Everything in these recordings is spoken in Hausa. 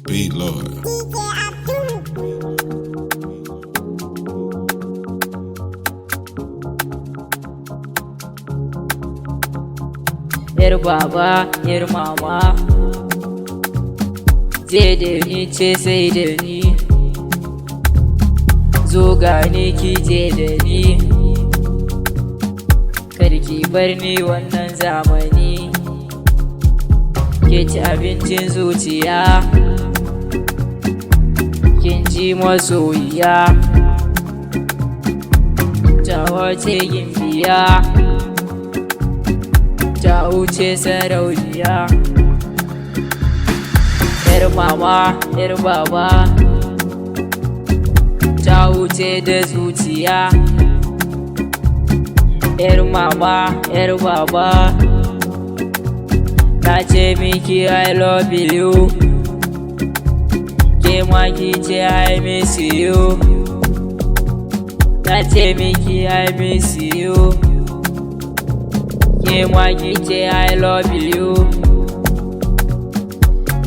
Beat Lord. Yar baba, yar mama, je da ni ce sai da ni, zo gane ki je da ni, karki bar ni wannan zamani, ke ci abincin zuciya, kin ji masoyiya, ta wace gimbiya, ta wuce sarauniya. Yar mama, yar baba, ta wuce da zuciya. Yar mama, yar baba, na ce miki I love you, ke ma ki ce I miss you, na ce miki I miss you, ke ma ki ce I love you.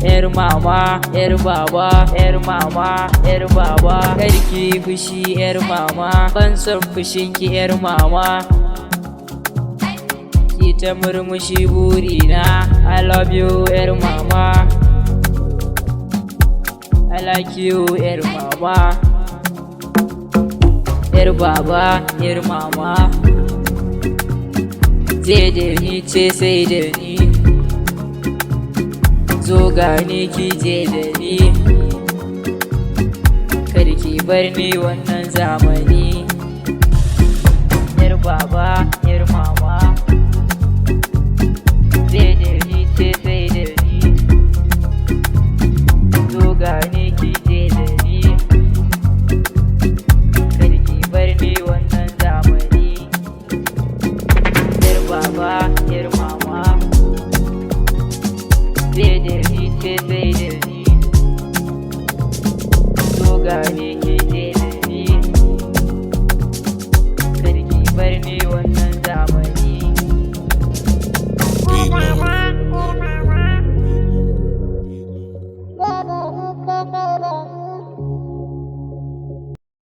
Yar mama, yar baba, yar mama, yar baba, karki fushi yar mama, ban son fushinki yar mama, ki ta murmushi burina. I love you yar mama, I like you yar mama. Yar baba, yar mama, je da ni ce sai da ni, zo gane ki je da ni, karki bar ni wannan zamani. Yar baba, yar mama, je da ni ce sai da ni, zo gane ki je da ni, karki bar ni wannan zamani. Yar baba, yar mama, je da ni ce sai da ni, zo gane